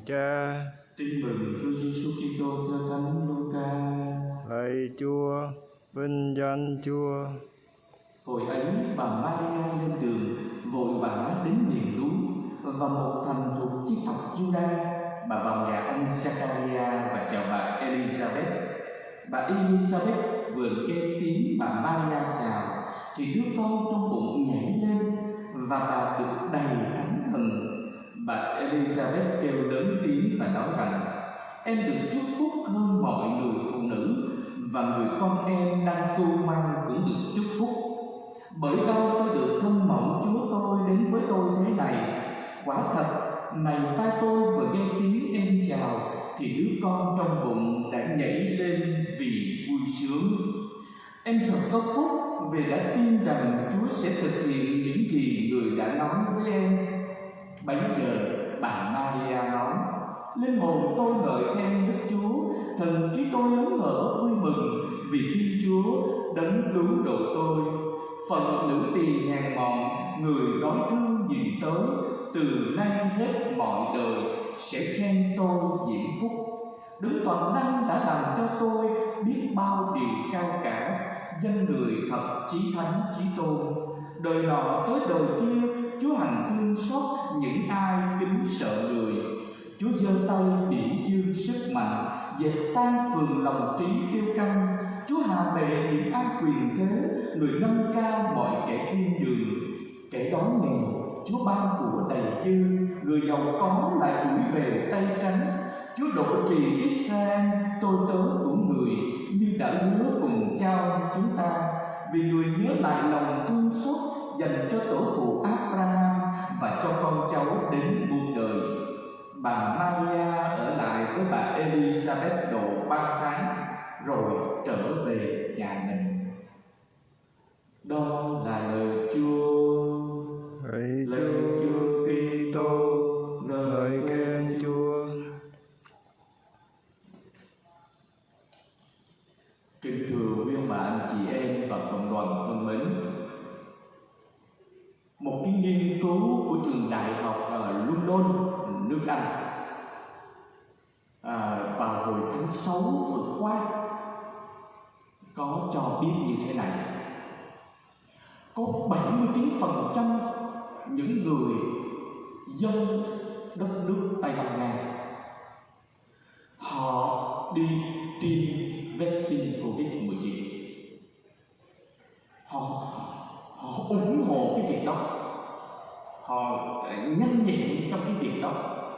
Cha. Tin mừng Chúa Giêsu Kitô theo Thánh Luca. Lạy Chúa, vinh danh Chúa. Hồi ấy bà Maria lên đường vội vã đến miền núi và một thành thuộc chi tộc Juda. Bà vào nhà ông Zachariah và chào bà Elizabeth. Bà Elizabeth vừa nghe tiếng bà Maria chào thì đứa con trong bụng nhảy lên và bà được đầy thánh thần. Bà Elizabeth kêu lớn tiếng và nói rằng: em được chúc phúc hơn mọi người phụ nữ, và người con em đang cưu mang cũng được chúc phúc. Bởi đâu tôi được thân mẫu Chúa tôi đến với tôi thế này? Quả thật, này ta tôi vừa nghe tiếng em chào thì đứa con trong bụng đã nhảy lên vì vui sướng. Em thật có phúc vì đã tin rằng Chúa sẽ thực hiện những gì người đã nói với em. Bấy giờ bà Maria nói: linh hồn tôi ngợi khen Đức Chúa, thần trí tôi hớn hở vui mừng vì Thiên Chúa đấng cứu độ tôi. Phận nữ tỳ hèn mọn, người đói thương nhìn tới, từ nay hết mọi đời sẽ khen tôi diễm phúc. Đấng toàn năng đã làm cho tôi biết bao điều cao cả, danh người thật chí thánh chí tôn. Đời nọ tới đời kia, Chúa hành thương xót những ai kính sợ người. Chúa giơ tay biểu dương sức mạnh, dẹp tan phường lòng trí kiêu căng. Chúa hạ bệ những ai quyền thế, người nâng cao mọi kẻ khiêm nhường. Kẻ đói nghèo Chúa ban của đầy dư, người giàu có lại đuổi về tay trắng. Chúa độ trì Israel, tôi tớ của người, như đã hứa cùng cha chúng ta, vì người nhớ lại lòng thương xót dành cho tổ phụ Abraham và cho con cháu đến muôn đời. Bà Maria ở lại với bà Elizabeth độ 3 tháng rồi trở về nhà mình. Đó là lời Chúa. Lạy Chúa Kitô, ngợi khen Chúa. Kính thưa quý ông bà, anh chị em và cộng đoàn thân mến, một cái nghiên cứu của trường đại học ở London, nước Anh, vào hồi tháng 6 vừa qua có cho biết như thế này: có 79% những người dân đất nước Tây Ban Nha họ đi tiêm vaccine Covid-19. Họ ủng hộ cái việc đó, họ nhanh nhẹn trong cái việc đó.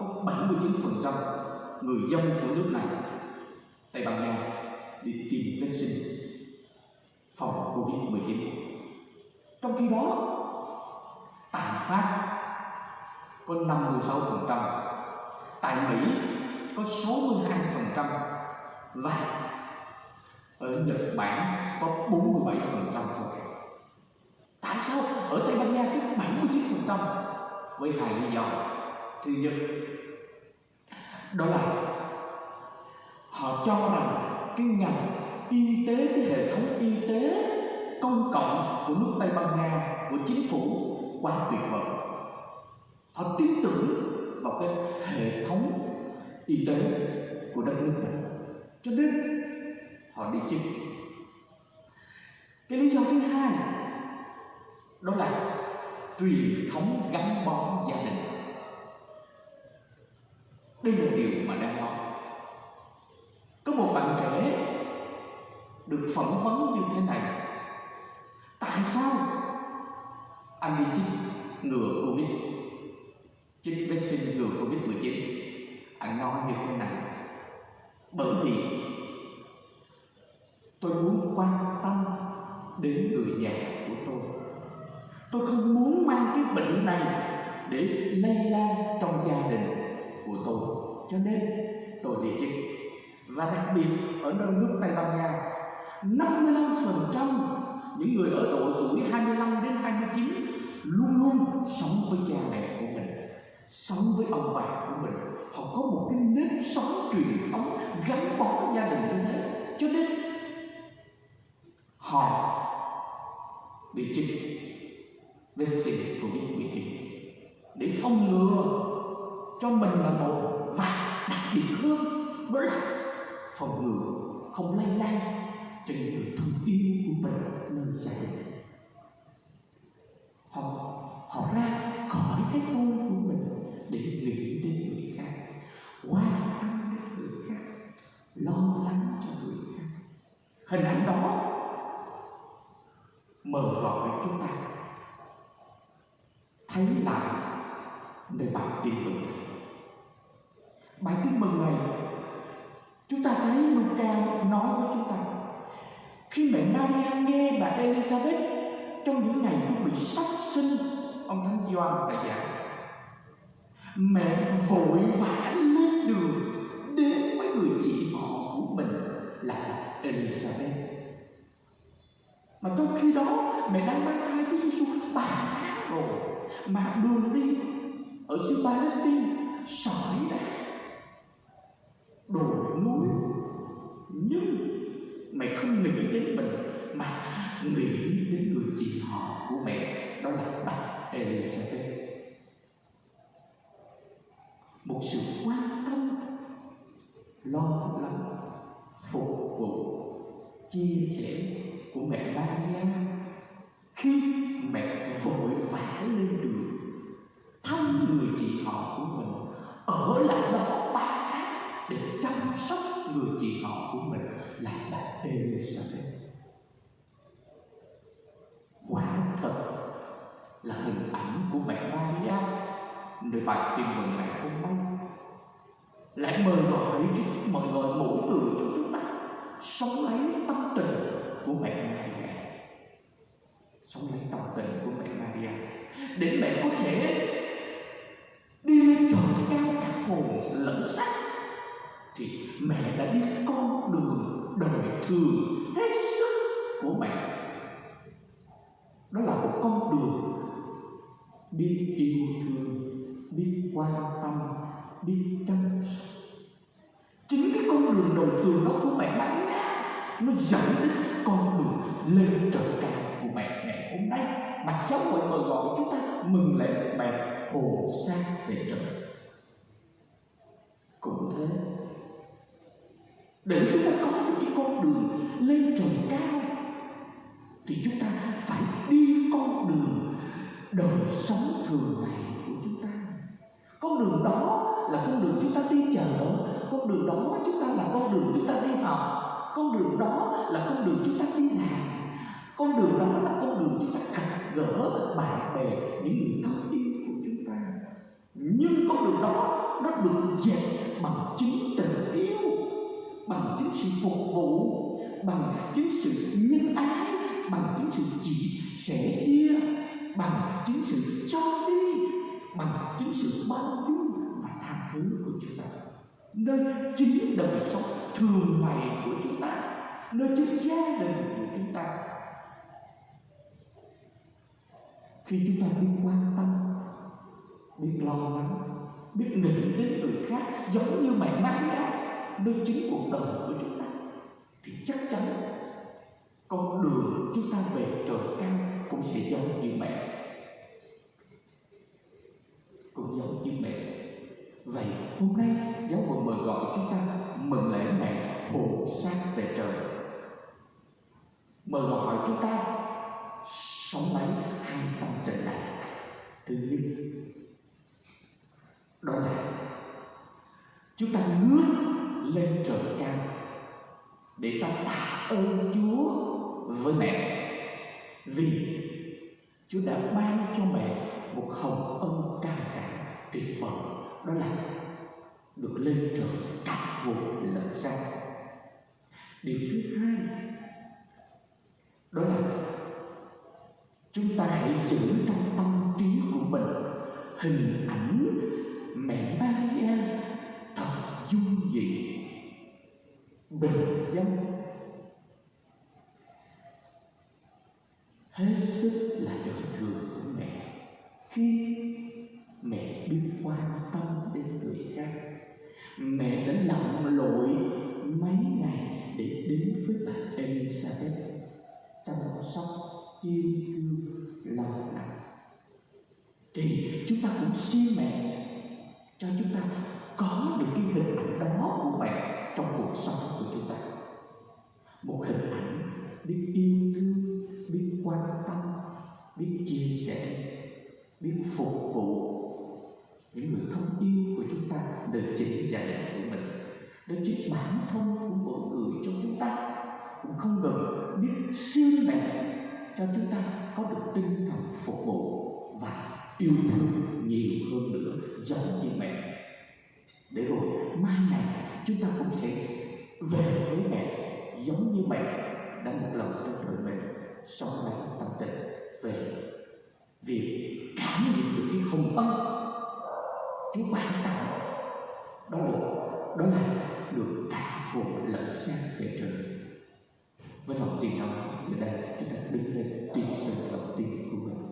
Có 79% người dân của nước này, Tây Ban Nha, đi tiêm vaccine phòng Covid-19. Trong khi đó, tại Pháp có 56%, tại Mỹ có 62% và ở Nhật Bản có 47% thôi. Tại sao ở Tây Ban Nha tới 79%? Với hai lý do. Thứ nhất, đó là họ cho rằng cái ngành y tế, cái hệ thống y tế công cộng của nước Tây Ban Nha, của chính phủ quá tuyệt vời. Họ tin tưởng vào cái hệ thống y tế của đất nước này, cho nên họ đi chích. Cái lý do thứ hai đó là truyền thống gắn bó gia đình. Đây là điều mà đang nói. Có một bạn trẻ được phỏng vấn như thế này: tại sao anh đi chích ngừa Covid, chích vaccine ngừa Covid-19? Anh nói như thế này: bởi vì tôi muốn quan tâm đến người nhà của tôi. Tôi không muốn mang cái bệnh này để lây lan trong gia đình của tôi, cho nên tôi đi chích. Và đặc biệt ở nơi nước Tây Ban Nha, 55% những người ở độ tuổi 25 đến 29 luôn luôn sống với cha mẹ của mình, sống với ông bà của mình. Họ có một cái nếp sống truyền thống gắn bó gia đình như thế, cho nên họ bị chích vaccine Covid-19 để phòng ngừa cho mình là một và biệt hơn, đó là phòng ngừa không lây lan cho những người thân yêu của mình nơi gia đình. Họ ra khỏi cái tôi của mình để nghĩ đến người khác, quan tâm đến người khác, lo lắng cho người khác. Hình ảnh đó mời gọi chúng ta thấy lại nơi bài tin mừng này. Bài tin mừng này chúng ta thấy Luca nói với chúng ta, khi mẹ Maria nghe bà Elizabeth trong những ngày chuẩn bị sắp sinh, ông Thánh Gioan tại giảng, mẹ vội vã lên đường đến với người chị họ của mình là Elizabeth. Mà trong khi đó mẹ đang mang thai Chúa Giêsu 3 tháng rồi, mà đường đi ở xứ Palestine sỏi đá, đồi núi, nhưng mẹ không nghĩ đến mình mà nghĩ đến người chị họ của mẹ, đó là bà Elizabeth. Một sự quan tâm, lo lắng, phục vụ, chia sẻ của mẹ Maria khi mẹ vội vã lên đường thăm người chị họ của mình, ở lại đó 3 tháng để chăm sóc người chị họ của mình là bà Elizabeth. Quả thật là hình ảnh của mẹ Maria nơi bài tin mừng ngày hôm nay lại mời gọi mỗi người cho chúng ta sống lấy tâm tình của mẹ Maria, sống lấy tâm tình của mẹ Maria để mẹ có thể đi lên trời cao cả hồn lẫn xác. Thì mẹ đã đi con đường đời thường hết sức của mẹ, đó là một con đường biết yêu thương, biết quan tâm, biết chăm sóc. Chính cái con đường đời thường đó của mẹ Maria nó dẫn đến con đường lên trời cao của mẹ ngày hôm nay. Bản giáo hội mời gọi chúng ta mừng lễ mẹ hồn xác về trời. Cũng thế, để chúng ta có được cái con đường lên trời cao thì chúng ta phải đi con đường đời sống thường ngày của chúng ta. Con đường đó là con đường chúng ta đi chợ, con đường đó chúng ta là con đường chúng ta đi học, con đường đó là con đường chúng ta đi làm, con đường đó là con đường chúng ta gặp gỡ bạn bè, những người thân yêu của chúng ta. Nhưng con đường đó nó được dệt bằng chính tình yêu, bằng chính sự phục vụ, bằng chính sự nhân ái, bằng chính sự sẻ chia, bằng chính sự cho đi, bằng chính sự bao dung và tha thứ của chúng ta. Nơi chính đời sống thường ngày của chúng ta, nơi chính gia đình của chúng ta. Khi chúng ta biết quan tâm, biết lo lắng, biết nghĩ đến người khác giống như mẹ Maria nơi chính cuộc đời của chúng ta, thì chắc chắn con đường chúng ta về trời cao cũng sẽ giống như mẹ, cũng giống như mẹ. Vậy hôm nay giáo hội mời gọi chúng ta mừng lễ mẹ hồn xác về trời, mời gọi chúng ta sống lấy hai tâm tình này. Thứ nhất, đó là chúng ta ngước lên trời cao để ta tạ ơn Chúa với mẹ, vì Chúa đã ban cho mẹ một hồng ân cao cả tuyệt vời, đó là được lên trời cả hồn lẫn xác. Điều thứ hai, đó là chúng ta hãy giữ trong tâm trí của mình hình ảnh mẹ Maria thật dung dị, bình dân, hết sức là đời thường của mẹ. Khi mẹ biết quan tâm đến người khác, mẹ đã lặn lội mấy ngày để đến với bà Elizabeth, chăm sóc, yêu thương, lo lắng. Thì chúng ta cũng xin mẹ cho chúng ta có được cái hình ảnh đó của mẹ trong cuộc sống của chúng ta. Một hình ảnh biết yêu thương, biết quan tâm, biết chia sẻ, biết phục vụ những người thân yêu của chúng ta, đời chỉ dạy của mình. Đó chính bản thân của mỗi người trong chúng ta cũng không ngừng biết siêu mẹ cho chúng ta có được tinh thần phục vụ và yêu thương nhiều hơn nữa giống như mẹ. Để rồi mai này chúng ta cũng sẽ về với mẹ giống như mẹ đã một lần trong đời mình sống lại tâm tình về việc cảm nhận được cái hồng ân Chúa ban tặng. Đó là được cả hồn lẫn xác về trời. Với lòng tin đó, giờ đây chúng ta đứng lên tuyên xưng lòng tin của mình.